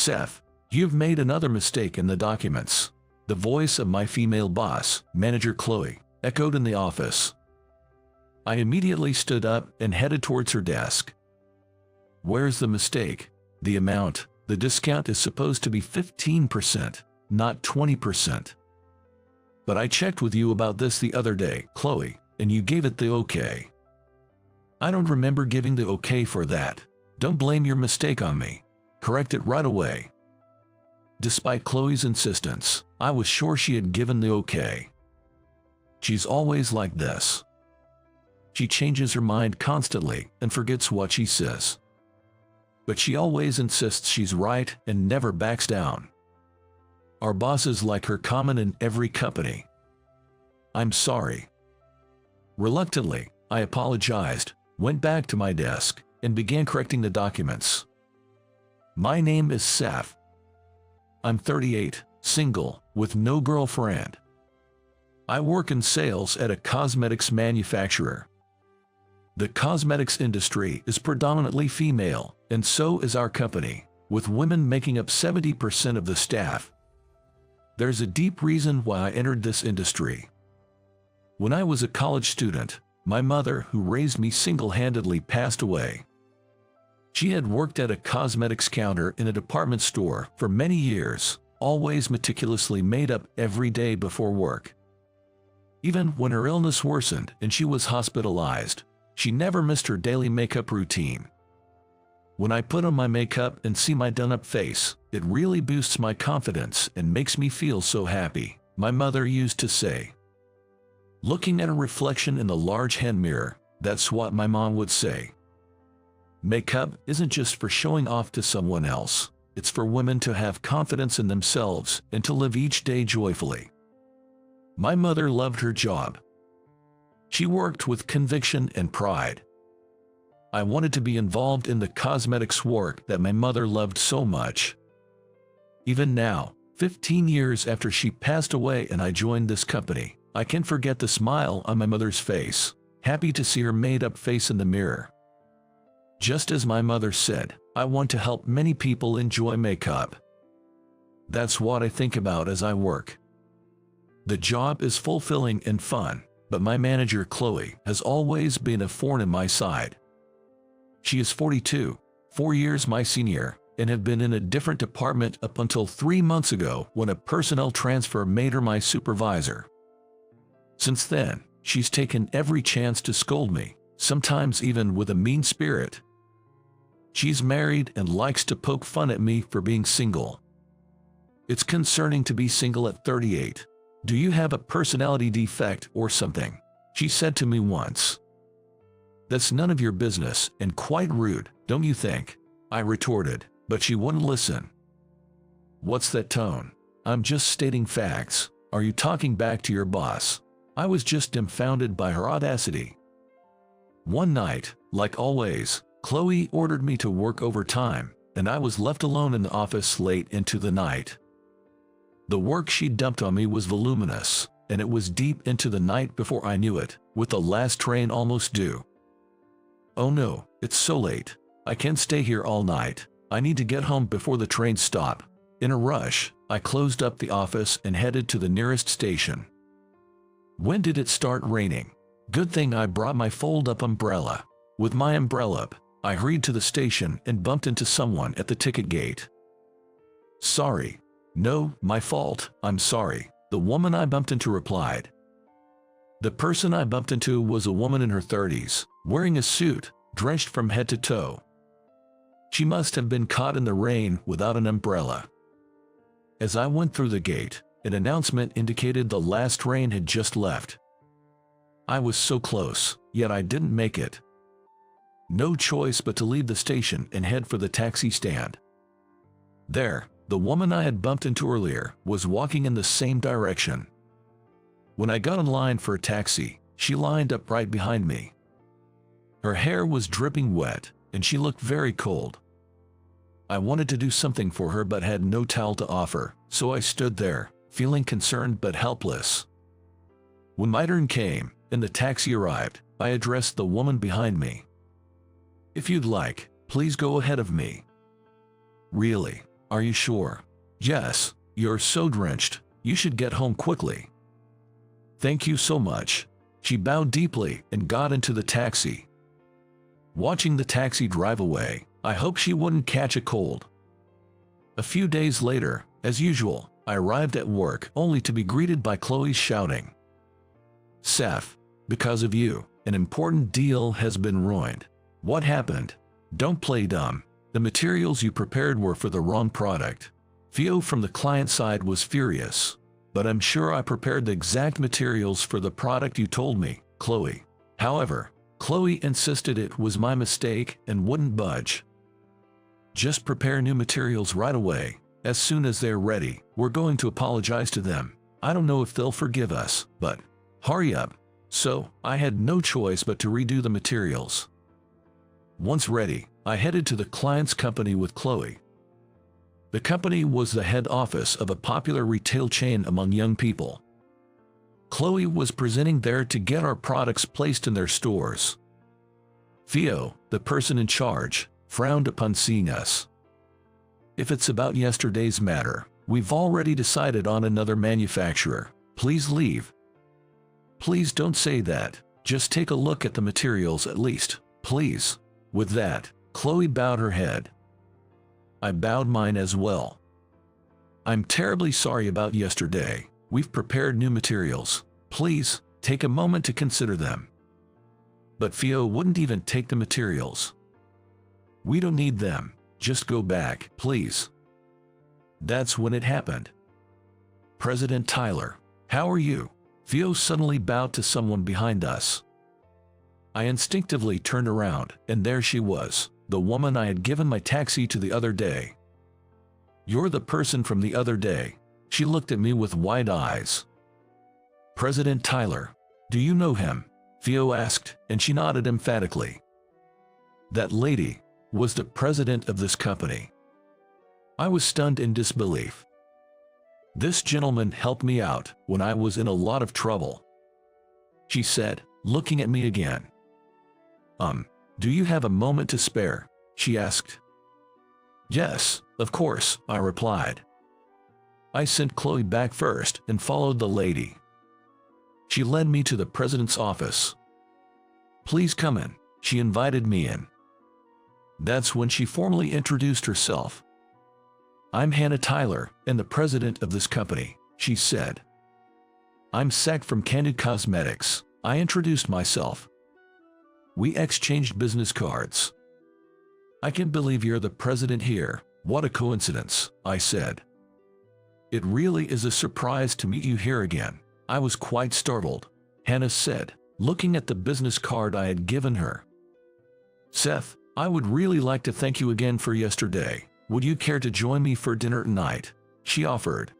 Seth, you've made another mistake in the documents. The voice of my female boss, Manager Chloe, echoed in the office. I immediately stood up and headed towards her desk. Where's the mistake? The amount. The discount is supposed to be 15%, not 20%. But I checked with you about this the other day, Chloe, and you gave it the okay. I don't remember giving the okay for that. Don't blame your mistake on me. Correct it right away. Despite Chloe's insistence, I was sure she had given the okay. She's always like this. She changes her mind constantly and forgets what she says. But she always insists she's right and never backs down. Our bosses like her common in every company. I'm sorry. Reluctantly, I apologized, went back to my desk, and began correcting the documents. My name is Seth. I'm 38, single, with no girlfriend. I work in sales at a cosmetics manufacturer. The cosmetics industry is predominantly female, and so is our company, with women making up 70% of the staff. There's a deep reason why I entered this industry. When I was a college student, my mother, who raised me single-handedly, passed away. She had worked at a cosmetics counter in a department store for many years, always meticulously made up every day before work. Even when her illness worsened and she was hospitalized, she never missed her daily makeup routine. When I put on my makeup and see my done-up face, it really boosts my confidence and makes me feel so happy, my mother used to say. Looking at a reflection in the large hand mirror, that's what my mom would say. Makeup isn't just for showing off to someone else, it's for women to have confidence in themselves and to live each day joyfully. My mother loved her job. She worked with conviction and pride. I wanted to be involved in the cosmetics work that my mother loved so much. Even now, 15 years after she passed away and I joined this company, I can't forget the smile on my mother's face, happy to see her made-up face in the mirror. Just as my mother said, I want to help many people enjoy makeup. That's what I think about as I work. The job is fulfilling and fun, but my manager Chloe has always been a thorn in my side. She is 42, 4 years my senior, and had been in a different department up until 3 months ago when a personnel transfer made her my supervisor. Since then, she's taken every chance to scold me, sometimes even with a mean spirit. She's married and likes to poke fun at me for being single. It's concerning to be single at 38. Do you have a personality defect or something? She said to me once. That's none of your business and quite rude, don't you think? I retorted, but she wouldn't listen. What's that tone? I'm just stating facts. Are you talking back to your boss? I was just dumbfounded by her audacity. One night, like always, Chloe ordered me to work overtime, and I was left alone in the office late into the night. The work she dumped on me was voluminous, and it was deep into the night before I knew it, with the last train almost due. Oh no, it's so late. I can't stay here all night. I need to get home before the trains stop. In a rush, I closed up the office and headed to the nearest station. When did it start raining? Good thing I brought my fold-up umbrella. With my umbrella up, I hurried to the station and bumped into someone at the ticket gate. Sorry. No, my fault, I'm sorry, the woman I bumped into replied. The person I bumped into was a woman in her 30s, wearing a suit, drenched from head to toe. She must have been caught in the rain without an umbrella. As I went through the gate, an announcement indicated the last train had just left. I was so close, yet I didn't make it. No choice but to leave the station and head for the taxi stand. There, the woman I had bumped into earlier was walking in the same direction. When I got in line for a taxi, she lined up right behind me. Her hair was dripping wet, and she looked very cold. I wanted to do something for her but had no towel to offer, so I stood there, feeling concerned but helpless. When my turn came, and the taxi arrived, I addressed the woman behind me. If you'd like, please go ahead of me. Really? Are you sure? Yes, you're so drenched. You should get home quickly. Thank you so much. She bowed deeply and got into the taxi. Watching the taxi drive away, I hoped she wouldn't catch a cold. A few days later, as usual, I arrived at work only to be greeted by Chloe shouting, "Seth, because of you, an important deal has been ruined." What happened? Don't play dumb. The materials you prepared were for the wrong product. Theo from the client side was furious. But I'm sure I prepared the exact materials for the product you told me, Chloe. However, Chloe insisted it was my mistake and wouldn't budge. Just prepare new materials right away. As soon as they're ready, we're going to apologize to them. I don't know if they'll forgive us, but hurry up. So, I had no choice but to redo the materials. Once ready, I headed to the client's company with Chloe. The company was the head office of a popular retail chain among young people. Chloe was presenting there to get our products placed in their stores. Theo, the person in charge, frowned upon seeing us. If it's about yesterday's matter, we've already decided on another manufacturer. Please leave. Please don't say that. Just take a look at the materials at least, please. With that, Chloe bowed her head. I bowed mine as well. I'm terribly sorry about yesterday. We've prepared new materials. Please, take a moment to consider them. But Theo wouldn't even take the materials. We don't need them. Just go back, please. That's when it happened. President Tyler, how are you? Theo suddenly bowed to someone behind us. I instinctively turned around, and there she was, the woman I had given my taxi to the other day. You're the person from the other day. She looked at me with wide eyes. President Tyler, do you know him? Theo asked, and she nodded emphatically. That lady was the president of this company. I was stunned in disbelief. This gentleman helped me out when I was in a lot of trouble, she said, looking at me again. Do you have a moment to spare? She asked. Yes, of course, I replied. I sent Chloe back first and followed the lady. She led me to the president's office. Please come in, she invited me in. That's when she formally introduced herself. I'm Hannah Tyler, and the president of this company, she said. I'm Zach from Candid Cosmetics. I introduced myself. We exchanged business cards. I can't believe you're the president here. What a coincidence, I said. It really is a surprise to meet you here again. I was quite startled, Hannah said, looking at the business card I had given her. Seth, I would really like to thank you again for yesterday. Would you care to join me for dinner tonight? She offered.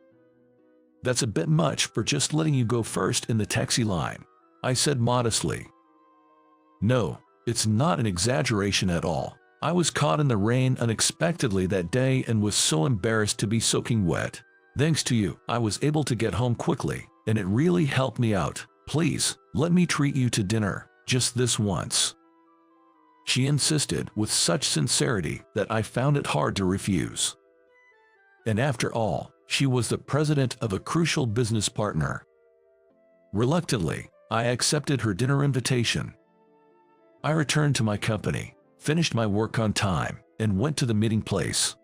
That's a bit much for just letting you go first in the taxi line, I said modestly. No, it's not an exaggeration at all. I was caught in the rain unexpectedly that day and was so embarrassed to be soaking wet. Thanks to you, I was able to get home quickly, and it really helped me out. Please, let me treat you to dinner, just this once. She insisted with such sincerity that I found it hard to refuse. And after all, she was the president of a crucial business partner. Reluctantly, I accepted her dinner invitation. I returned to my company, finished my work on time, and went to the meeting place.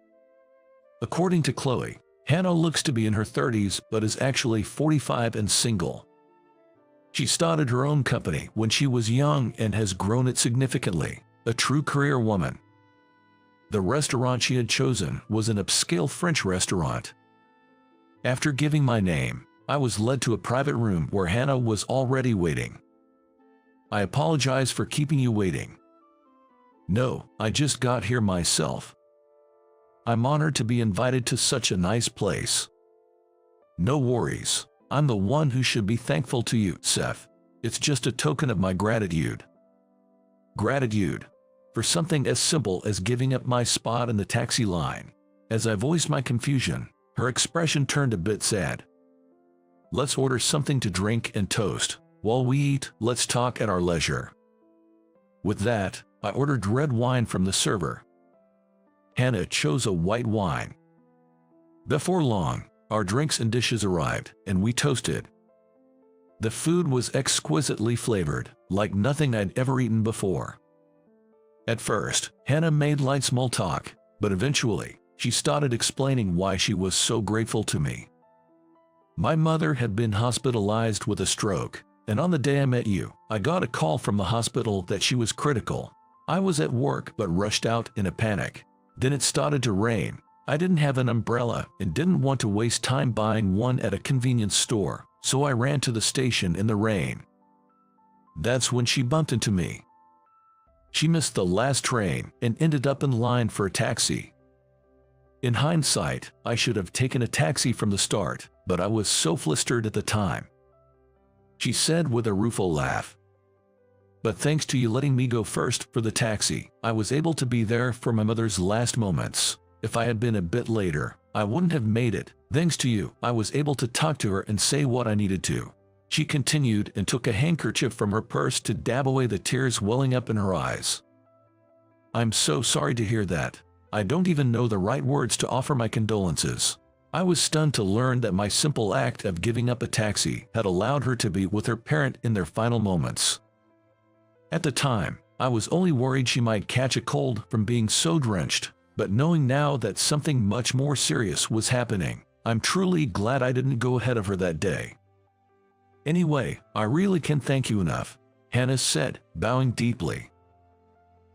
According to Chloe, Hannah looks to be in her 30s but is actually 45 and single. She started her own company when she was young and has grown it significantly, a true career woman. The restaurant she had chosen was an upscale French restaurant. After giving my name, I was led to a private room where Hannah was already waiting. I apologize for keeping you waiting. No, I just got here myself. I'm honored to be invited to such a nice place. No worries, I'm the one who should be thankful to you, Seth. It's just a token of my gratitude. Gratitude? For something as simple as giving up my spot in the taxi line. As I voiced my confusion, her expression turned a bit sad. Let's order something to drink and toast. While we eat, let's talk at our leisure. With that, I ordered red wine from the server. Hannah chose a white wine. Before long, our drinks and dishes arrived, and we toasted. The food was exquisitely flavored, like nothing I'd ever eaten before. At first, Hannah made light small talk, but eventually, she started explaining why she was so grateful to me. My mother had been hospitalized with a stroke, and on the day I met you, I got a call from the hospital that she was critical. I was at work but rushed out in a panic. Then it started to rain. I didn't have an umbrella and didn't want to waste time buying one at a convenience store, so I ran to the station in the rain. That's when she bumped into me. She missed the last train and ended up in line for a taxi. In hindsight, I should have taken a taxi from the start, but I was so flustered at the time. She said with a rueful laugh. But thanks to you letting me go first for the taxi, I was able to be there for my mother's last moments. If I had been a bit later, I wouldn't have made it. Thanks to you, I was able to talk to her and say what I needed to. She continued and took a handkerchief from her purse to dab away the tears welling up in her eyes. I'm so sorry to hear that. I don't even know the right words to offer my condolences. I was stunned to learn that my simple act of giving up a taxi had allowed her to be with her parent in their final moments. At the time, I was only worried she might catch a cold from being so drenched, but knowing now that something much more serious was happening, I'm truly glad I didn't go ahead of her that day. Anyway, I really can't thank you enough, Hannah said, bowing deeply.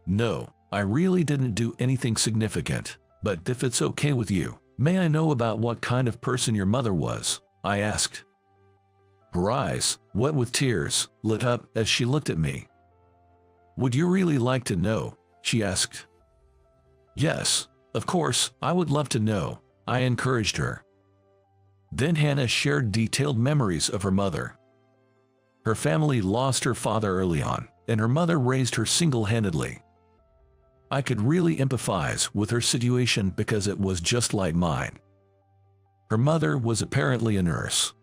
No, I really didn't do anything significant, but if it's okay with you, may I know about what kind of person your mother was? I asked. Her eyes, wet with tears, lit up as she looked at me. Would you really like to know? She asked. Yes, of course, I would love to know, I encouraged her. Then Hannah shared detailed memories of her mother. Her family lost her father early on, and her mother raised her single-handedly. I could really empathize with her situation because it was just like mine. Her mother was apparently a nurse.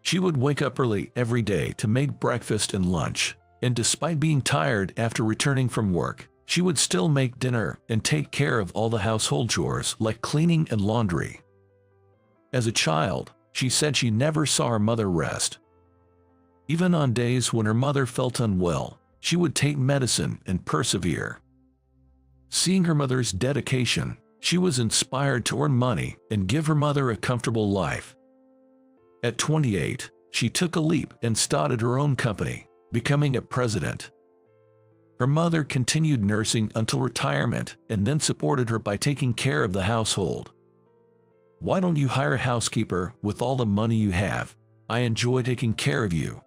She would wake up early every day to make breakfast and lunch, and despite being tired after returning from work, she would still make dinner and take care of all the household chores like cleaning and laundry. As a child, she said she never saw her mother rest. Even on days when her mother felt unwell, she would take medicine and persevere. Seeing her mother's dedication, she was inspired to earn money and give her mother a comfortable life. At 28, she took a leap and started her own company, becoming a president. Her mother continued nursing until retirement and then supported her by taking care of the household. Why don't you hire a housekeeper with all the money you have? I enjoy taking care of you,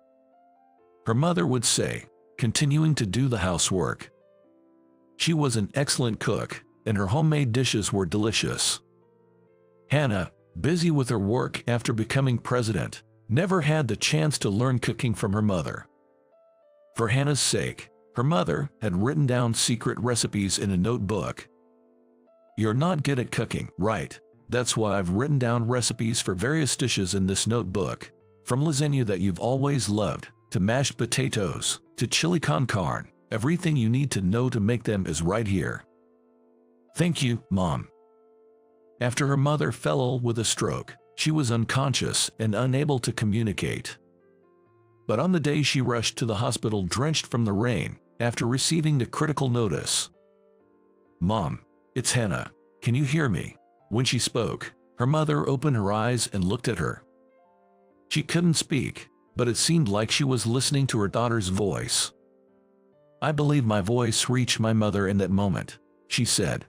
her mother would say, continuing to do the housework. She was an excellent cook, and her homemade dishes were delicious. Hannah, busy with her work after becoming president, never had the chance to learn cooking from her mother. For Hannah's sake, her mother had written down secret recipes in a notebook. You're not good at cooking, right? That's why I've written down recipes for various dishes in this notebook, from lasagna that you've always loved, to mashed potatoes, to chili con carne. Everything you need to know to make them is right here. Thank you, Mom. After her mother fell ill with a stroke, she was unconscious and unable to communicate. But on the day she rushed to the hospital drenched from the rain, after receiving the critical notice. Mom, it's Hannah. Can you hear me? When she spoke, her mother opened her eyes and looked at her. She couldn't speak, but it seemed like she was listening to her daughter's voice. I believe my voice reached my mother in that moment, she said.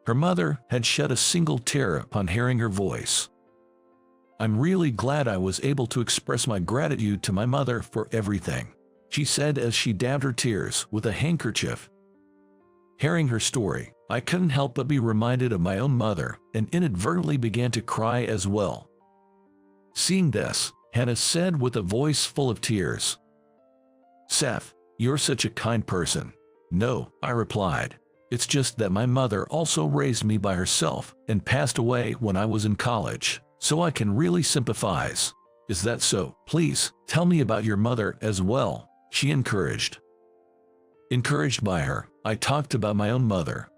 Her mother had shed a single tear upon hearing her voice. I'm really glad I was able to express my gratitude to my mother for everything, she said as she dabbed her tears with a handkerchief. Hearing her story, I couldn't help but be reminded of my own mother and inadvertently began to cry as well. Seeing this, Hannah said with a voice full of tears, Seth, you're such a kind person. No, I replied. It's just that my mother also raised me by herself and passed away when I was in college, so I can really sympathize. Is that so? Please, tell me about your mother as well, she encouraged. Encouraged by her, I talked about my own mother.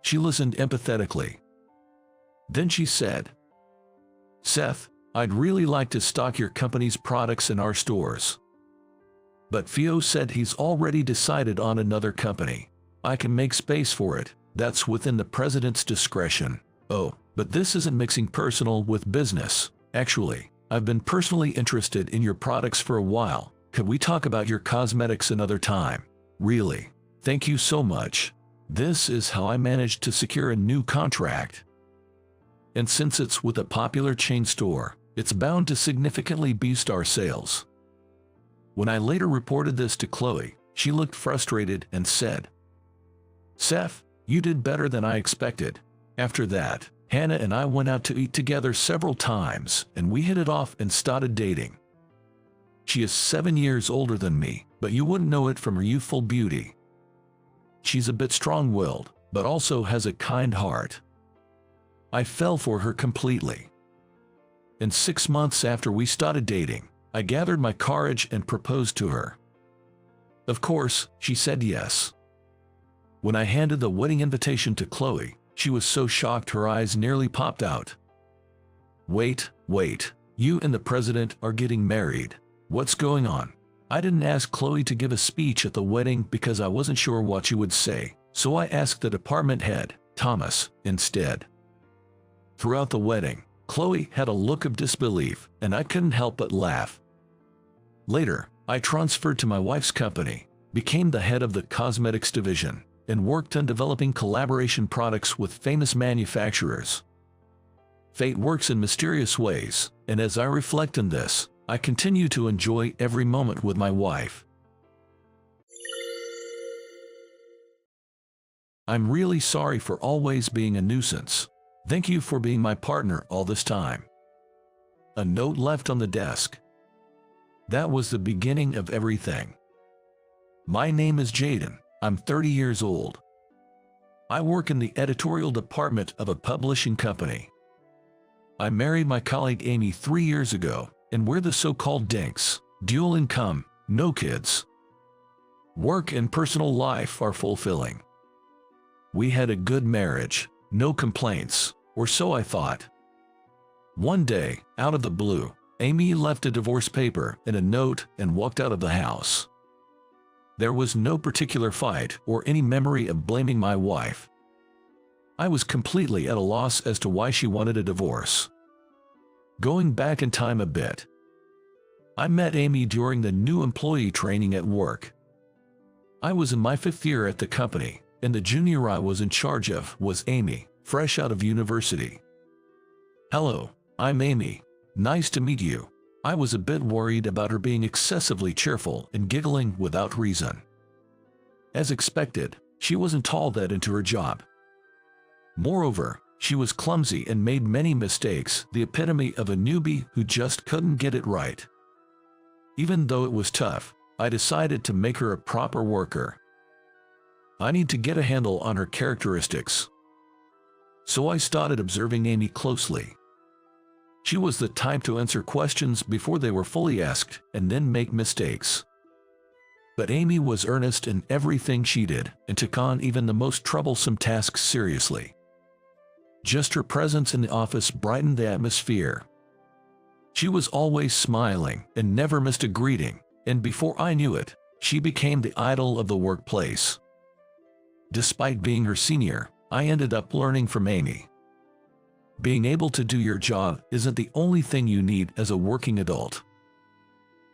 She listened empathetically. Then she said, "Seth, I'd really like to stock your company's products in our stores. But Theo said he's already decided on another company. I can make space for it. That's within the president's discretion." "Oh, but this isn't mixing personal with business. Actually, I've been personally interested in your products for a while. Could we talk about your cosmetics another time?" "Really? Thank you so much." This is how I managed to secure a new contract. And since it's with a popular chain store, it's bound to significantly boost our sales. When I later reported this to Chloe, she looked frustrated and said, "Seth, you did better than I expected." After that, Hannah and I went out to eat together several times, and we hit it off and started dating. She is 7 years older than me, but you wouldn't know it from her youthful beauty. She's a bit strong-willed, but also has a kind heart. I fell for her completely. And 6 months after we started dating, I gathered my courage and proposed to her. Of course, she said yes. When I handed the wedding invitation to Chloe, she was so shocked her eyes nearly popped out. Wait, you and the president are getting married. What's going on?" I didn't ask Chloe to give a speech at the wedding because I wasn't sure what she would say, so I asked the department head, Thomas, instead. Throughout the wedding, Chloe had a look of disbelief, and I couldn't help but laugh. Later, I transferred to my wife's company, became the head of the cosmetics division, and worked on developing collaboration products with famous manufacturers. Fate works in mysterious ways, and as I reflect on this, I continue to enjoy every moment with my wife. I'm really sorry for always being a nuisance. Thank you for being my partner all this time. A note left on the desk. That was the beginning of everything. My name is Jaden. I'm 30 years old. I work in the editorial department of a publishing company. I married my colleague Amy 3 years ago, and we're the so-called dinks. Dual income, no kids. Work and personal life are fulfilling. We had a good marriage, no complaints, or so I thought. One day, out of the blue, Amy left a divorce paper and a note and walked out of the house. There was no particular fight or any memory of blaming my wife. I was completely at a loss as to why she wanted a divorce. Going back in time a bit, I met Amy during the new employee training at work. I was in my 5th year at the company, and the junior I was in charge of was Amy, fresh out of university. "Hello, I'm Amy. Nice to meet you." I was a bit worried about her being excessively cheerful and giggling without reason. As expected, she wasn't tall that into her job. Moreover, she was clumsy and made many mistakes, the epitome of a newbie who just couldn't get it right. Even though it was tough, I decided to make her a proper worker. I need to get a handle on her characteristics. So I started observing Amy closely. She was the type to answer questions before they were fully asked and then make mistakes. But Amy was earnest in everything she did and took on even the most troublesome tasks seriously. Just her presence in the office brightened the atmosphere. She was always smiling and never missed a greeting, and before I knew it, she became the idol of the workplace. Despite being her senior, I ended up learning from Amy. Being able to do your job isn't the only thing you need as a working adult.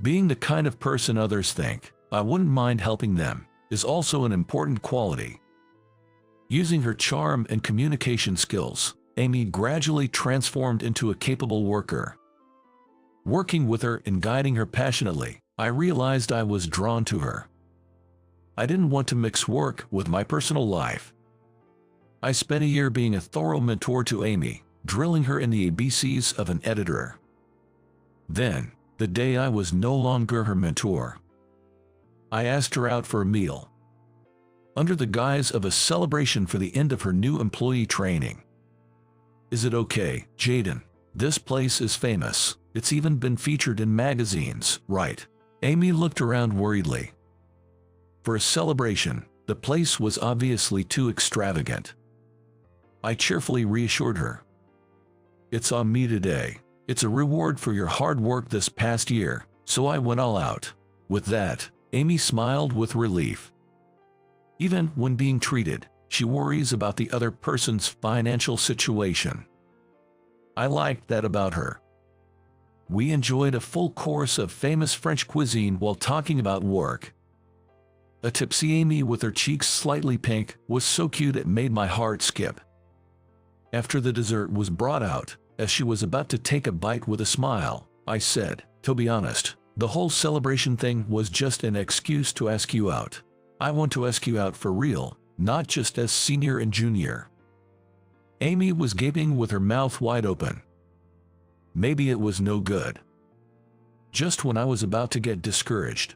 Being the kind of person others think, "I wouldn't mind helping them," is also an important quality. Using her charm and communication skills, Amy gradually transformed into a capable worker. Working with her and guiding her passionately, I realized I was drawn to her. I didn't want to mix work with my personal life. I spent a year being a thorough mentor to Amy, drilling her in the ABCs of an editor. Then, the day I was no longer her mentor, I asked her out for a meal, under the guise of a celebration for the end of her new employee training. "Is it okay, Jaden? This place is famous. It's even been featured in magazines, right?" Amy looked around worriedly. For a celebration, the place was obviously too extravagant. I cheerfully reassured her. It's on me today. It's a reward for your hard work this past year, so I went all out." With that, Amy smiled with relief. Even when being treated, she worries about the other person's financial situation. I liked that about her. We enjoyed a full course of famous French cuisine while talking about work. A tipsy Amy with her cheeks slightly pink was so cute it made my heart skip. After the dessert was brought out, as she was about to take a bite with a smile, I said, "To be honest, the whole celebration thing was just an excuse to ask you out. I want to ask you out for real, not just as senior and junior." Amy was gaping with her mouth wide open. Maybe it was no good. Just when I was about to get discouraged,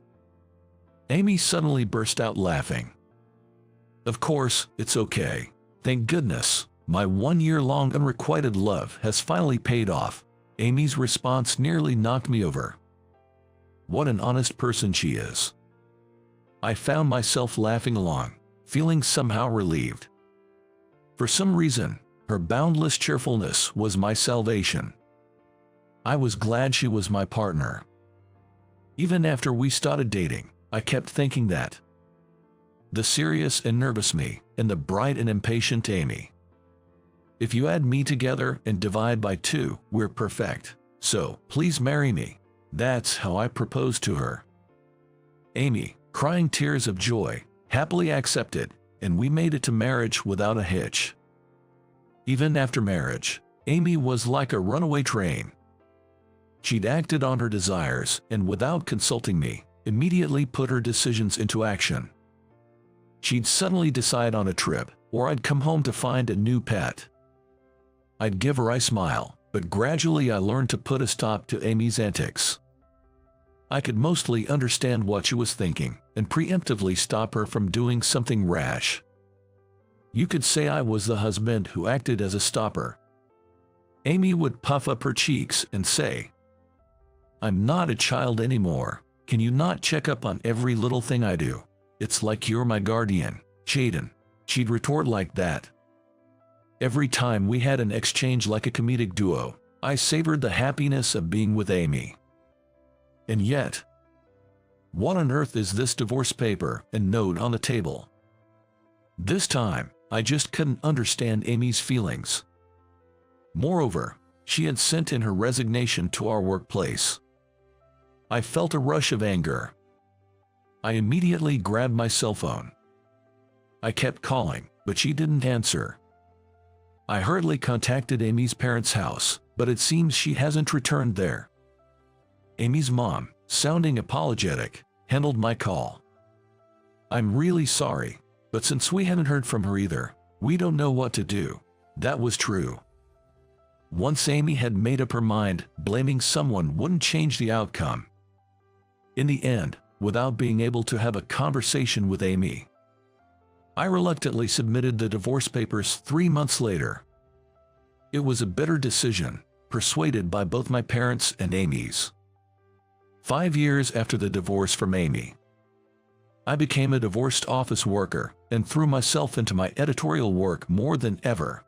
Amy suddenly burst out laughing. "Of course, it's okay. Thank goodness, my 1-year-long unrequited love has finally paid off." Amy's response nearly knocked me over. What an honest person she is. I found myself laughing along, feeling somehow relieved. For some reason, her boundless cheerfulness was my salvation. I was glad she was my partner. Even after we started dating, I kept thinking that. The serious and nervous me, and the bright and impatient Amy. If you add me together and divide by 2, we're perfect. So, please marry me. That's how I proposed to her. Amy, crying tears of joy, happily accepted, and we made it to marriage without a hitch. Even after marriage, Amy was like a runaway train. She'd acted on her desires and, without consulting me, immediately put her decisions into action. She'd suddenly decide on a trip, or I'd come home to find a new pet. I'd give her a smile, but gradually I learned to put a stop to Amy's antics. I could mostly understand what she was thinking, and preemptively stop her from doing something rash. You could say I was the husband who acted as a stopper. Amy would puff up her cheeks and say, "I'm not a child anymore. Can you not check up on every little thing I do? It's like you're my guardian, Jaden." She'd retort like that. Every time we had an exchange like a comedic duo, I savored the happiness of being with Amy. And yet, what on earth is this divorce paper and note on the table? This time, I just couldn't understand Amy's feelings. Moreover, she had sent in her resignation to our workplace. I felt a rush of anger. I immediately grabbed my cell phone. I kept calling, but she didn't answer. I hurriedly contacted Amy's parents' house, but it seems she hasn't returned there. Amy's mom, sounding apologetic, handled my call. "I'm really sorry, but since we haven't heard from her either, we don't know what to do." That was true. Once Amy had made up her mind, blaming someone wouldn't change the outcome. In the end, without being able to have a conversation with Amy, I reluctantly submitted the divorce papers 3 months later. It was a bitter decision, persuaded by both my parents and Amy's. 5 years after the divorce from Amy, I became a divorced office worker and threw myself into my editorial work more than ever.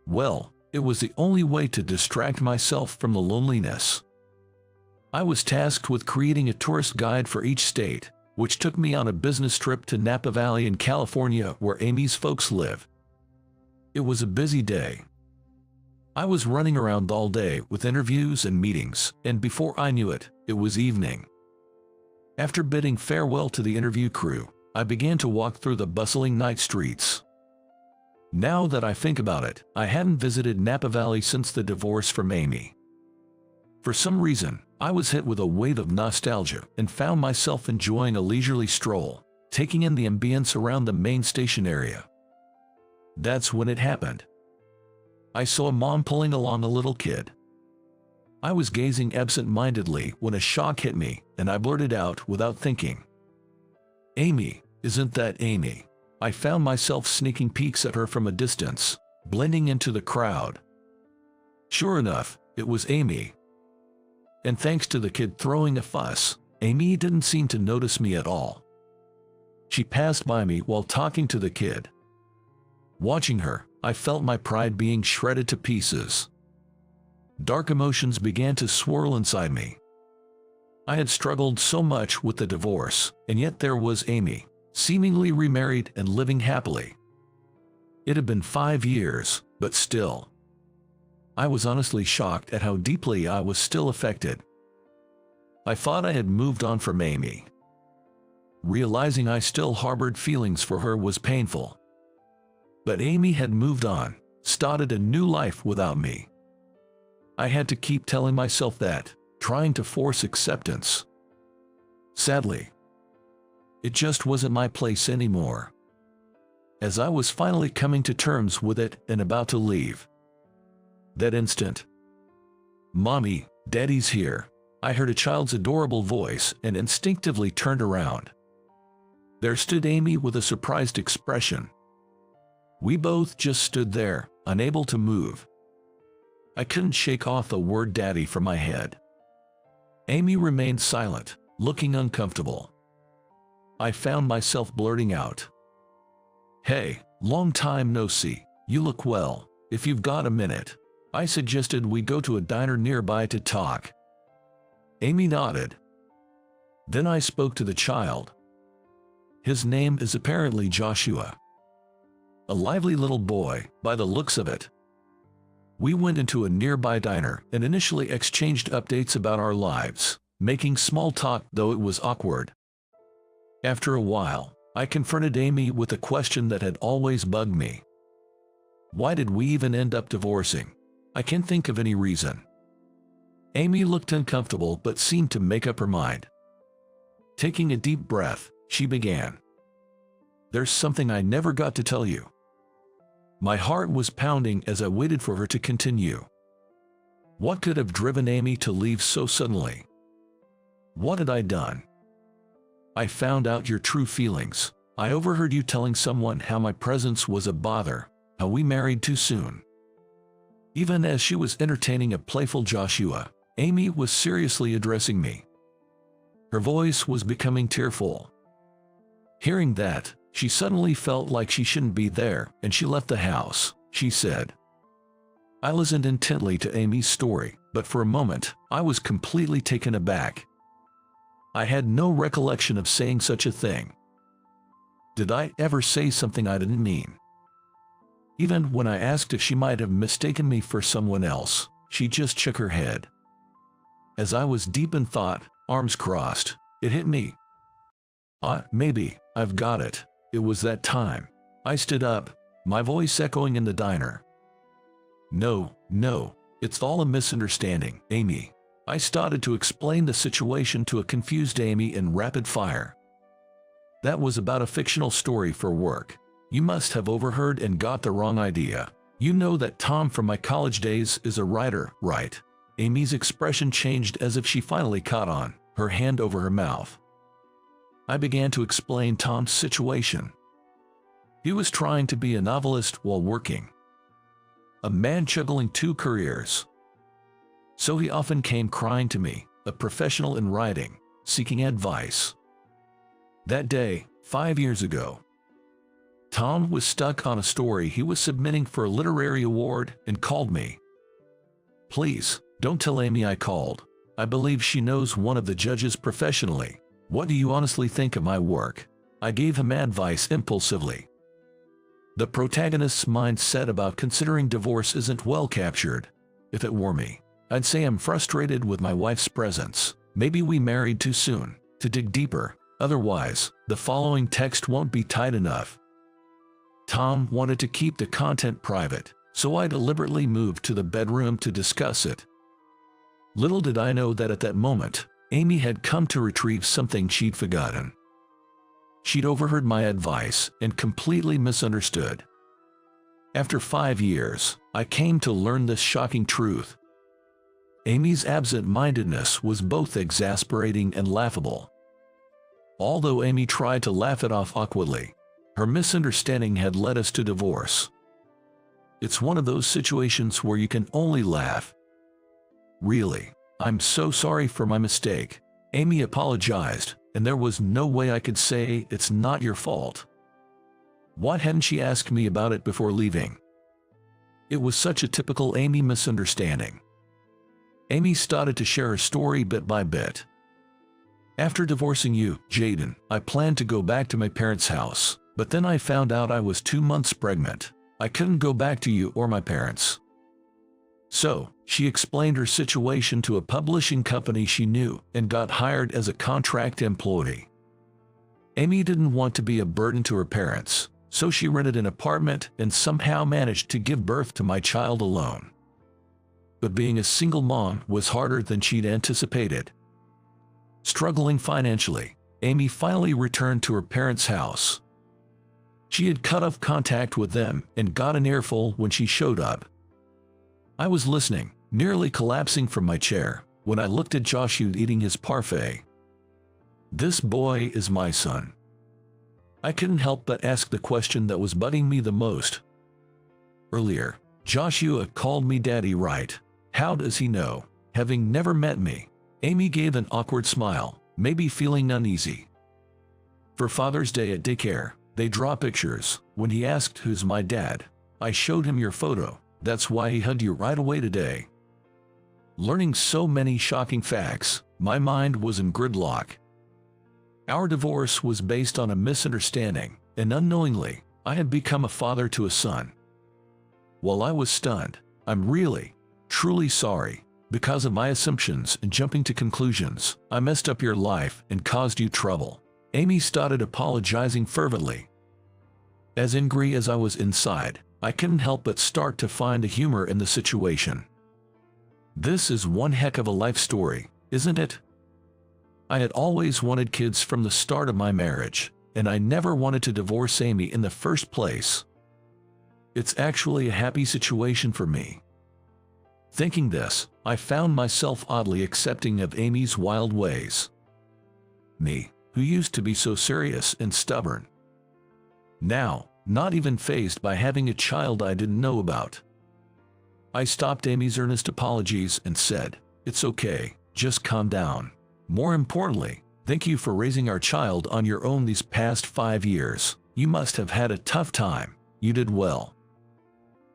Well, it was the only way to distract myself from the loneliness. I was tasked with creating a tourist guide for each state, which took me on a business trip to Napa Valley in California, where Amy's folks live. It was a busy day. I was running around all day with interviews and meetings, and before I knew it, it was evening. After bidding farewell to the interview crew, I began to walk through the bustling night streets. Now that I think about it, I hadn't visited Napa Valley since the divorce from Amy. For some reason, I was hit with a wave of nostalgia and found myself enjoying a leisurely stroll, taking in the ambience around the main station area. That's when it happened. I saw a mom pulling along a little kid. I was gazing absent-mindedly when a shock hit me, and I blurted out without thinking, "Amy, isn't that Amy?" I found myself sneaking peeks at her from a distance, blending into the crowd. Sure enough, it was Amy. And thanks to the kid throwing a fuss, Amy didn't seem to notice me at all. She passed by me while talking to the kid. Watching her, I felt my pride being shredded to pieces. Dark emotions began to swirl inside me. I had struggled so much with the divorce, and yet there was Amy, seemingly remarried and living happily. It had been 5 years, but still. I was honestly shocked at how deeply I was still affected. I thought I had moved on from Amy. Realizing I still harbored feelings for her was painful. But Amy had moved on, started a new life without me. I had to keep telling myself that, trying to force acceptance. Sadly, it just wasn't my place anymore. As I was finally coming to terms with it and about to leave, that instant, "Mommy, Daddy's here," I heard a child's adorable voice and instinctively turned around. There stood Amy with a surprised expression. We both just stood there, unable to move. I couldn't shake off the word daddy from my head. Amy remained silent, looking uncomfortable. I found myself blurting out, "Hey, long time no see, you look well. If you've got a minute." I suggested we go to a diner nearby to talk. Amy nodded. Then I spoke to the child. His name is apparently Joshua. A lively little boy, by the looks of it. We went into a nearby diner and initially exchanged updates about our lives, making small talk though it was awkward. After a while, I confronted Amy with a question that had always bugged me. Why did we even end up divorcing? I can't think of any reason. Amy looked uncomfortable but seemed to make up her mind. Taking a deep breath, she began. "There's something I never got to tell you." My heart was pounding as I waited for her to continue. What could have driven Amy to leave so suddenly? What had I done? "I found out your true feelings. I overheard you telling someone how my presence was a bother, how we married too soon." Even as she was entertaining a playful Joshua, Amy was seriously addressing me. Her voice was becoming tearful. Hearing that, she suddenly felt like she shouldn't be there, and she left the house, she said. I listened intently to Amy's story, but for a moment, I was completely taken aback. I had no recollection of saying such a thing. Did I ever say something I didn't mean? Even when I asked if she might have mistaken me for someone else, she just shook her head. As I was deep in thought, arms crossed, it hit me. Maybe, I've got it. It was that time. I stood up, my voice echoing in the diner. No, it's all a misunderstanding, Amy. I started to explain the situation to a confused Amy in rapid fire. That was about a fictional story for work. You must have overheard and got the wrong idea. You know that Tom from my college days is a writer, right? Amy's expression changed as if she finally caught on, her hand over her mouth. I began to explain Tom's situation. He was trying to be a novelist while working. A man juggling 2 careers. So he often came crying to me, a professional in writing, seeking advice. That day, 5 years ago, Tom was stuck on a story he was submitting for a literary award and called me. Please, don't tell Amy I called. I believe she knows one of the judges professionally. What do you honestly think of my work? I gave him advice impulsively. The protagonist's mindset about considering divorce isn't well captured. If it were me, I'd say I'm frustrated with my wife's presence. Maybe we married too soon. To dig deeper, otherwise, the following text won't be tight enough. Tom wanted to keep the content private, so I deliberately moved to the bedroom to discuss it. Little did I know that at that moment, Amy had come to retrieve something she'd forgotten. She'd overheard my advice and completely misunderstood. After 5 years, I came to learn this shocking truth. Amy's absent-mindedness was both exasperating and laughable. Although Amy tried to laugh it off awkwardly, her misunderstanding had led us to divorce. It's one of those situations where you can only laugh. Really, I'm so sorry for my mistake. Amy apologized, and there was no way I could say it's not your fault. Why hadn't she asked me about it before leaving? It was such a typical Amy misunderstanding. Amy started to share her story bit by bit. After divorcing you, Jaden, I planned to go back to my parents' house, but then I found out I was 2 months pregnant. I couldn't go back to you or my parents. So, she explained her situation to a publishing company she knew and got hired as a contract employee. Amy didn't want to be a burden to her parents, so she rented an apartment and somehow managed to give birth to my child alone. But being a single mom was harder than she'd anticipated. Struggling financially, Amy finally returned to her parents' house. She had cut off contact with them and got an earful when she showed up. I was listening, nearly collapsing from my chair, when I looked at Joshua eating his parfait. This boy is my son. I couldn't help but ask the question that was bugging me the most. Earlier, Joshua called me daddy, right? How does he know? Having never met me. Amy gave an awkward smile, maybe feeling uneasy. For Father's Day at daycare, they draw pictures. When he asked who's my dad, I showed him your photo. That's why he hugged you right away today. Learning so many shocking facts, my mind was in gridlock. Our divorce was based on a misunderstanding, and unknowingly, I had become a father to a son. While I was stunned, I'm really, truly sorry. Because of my assumptions and jumping to conclusions, I messed up your life and caused you trouble. Amy started apologizing fervently. As angry as I was inside, I couldn't help but start to find the humor in the situation. This is one heck of a life story, isn't it? I had always wanted kids from the start of my marriage, and I never wanted to divorce Amy in the first place. It's actually a happy situation for me. Thinking this, I found myself oddly accepting of Amy's wild ways. Me, who used to be so serious and stubborn. Now, not even fazed by having a child I didn't know about. I stopped Amy's earnest apologies and said, "It's okay, just calm down. More importantly, thank you for raising our child on your own these past 5 years. You must have had a tough time. You did well."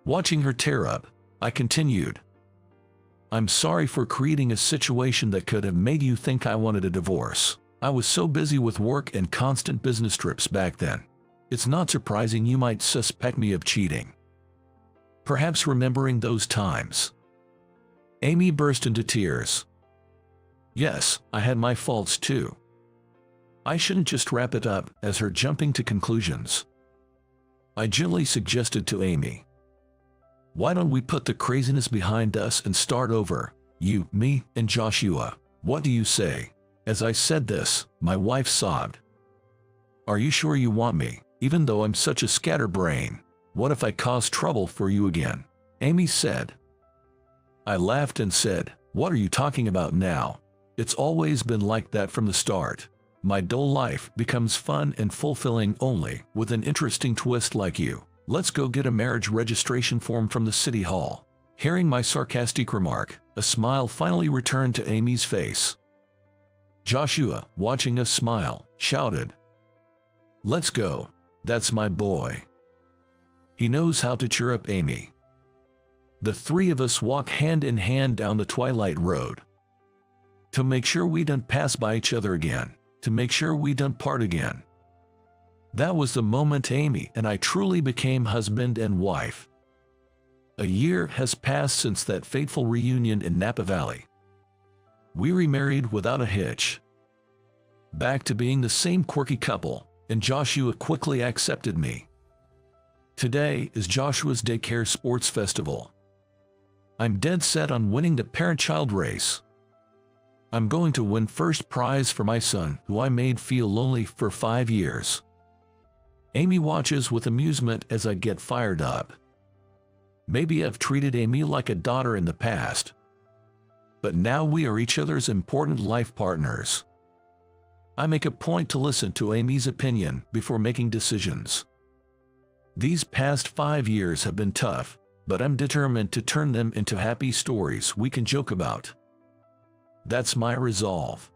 Watching her tear up, I continued, "I'm sorry for creating a situation that could have made you think I wanted a divorce. I was so busy with work and constant business trips back then. It's not surprising you might suspect me of cheating." Perhaps remembering those times, Amy burst into tears. Yes, I had my faults too. I shouldn't just wrap it up as her jumping to conclusions. I gently suggested to Amy, "Why don't we put the craziness behind us and start over, you, me, and Joshua? What do you say?" As I said this, my wife sobbed. "Are you sure you want me, even though I'm such a scatterbrain? What if I cause trouble for you again?" Amy said. I laughed and said, "What are you talking about now? It's always been like that from the start. My dull life becomes fun and fulfilling only with an interesting twist like you. Let's go get a marriage registration form from the city hall." Hearing my sarcastic remark, a smile finally returned to Amy's face. Joshua, watching us smile, shouted, "Let's go. That's my boy. He knows how to cheer up Amy." The three of us walk hand in hand down the twilight road. To make sure we don't pass by each other again. To make sure we don't part again. That was the moment Amy and I truly became husband and wife. A year has passed since that fateful reunion in Napa Valley. We remarried without a hitch. Back to being the same quirky couple, and Joshua quickly accepted me. Today is Joshua's daycare sports festival. I'm dead set on winning the parent-child race. I'm going to win first prize for my son, who I made feel lonely for 5 years. Amy watches with amusement as I get fired up. Maybe I've treated Amy like a daughter in the past, but now we are each other's important life partners. I make a point to listen to Amy's opinion before making decisions. These past 5 years have been tough, but I'm determined to turn them into happy stories we can joke about. That's my resolve.